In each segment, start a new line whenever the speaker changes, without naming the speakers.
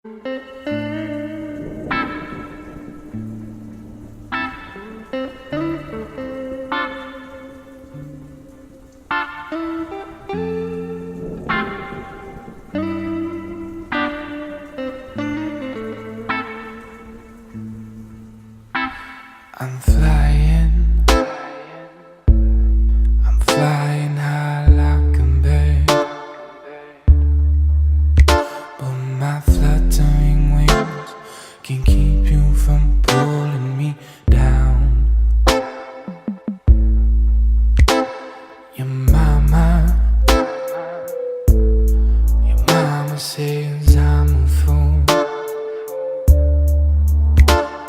I'm flying, I'm flying high like a bird, but my fluttering wings can keep you from pulling me down. Your mama says I'm a fool,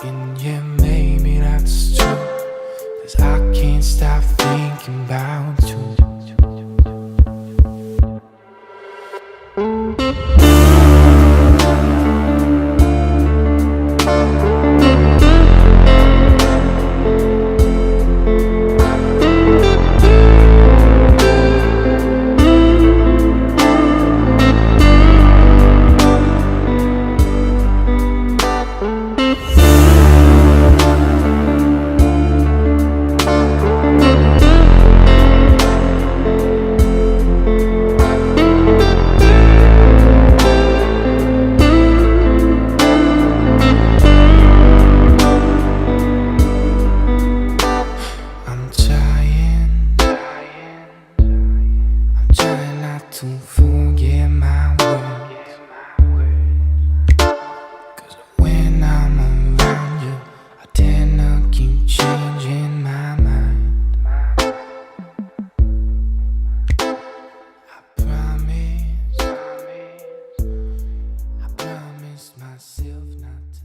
and yeah, maybe that's true, 'cause I can't stop thinking about you. To forget my words, 'cause when I'm around you, I tend to keep changing my mind. I promise myself not to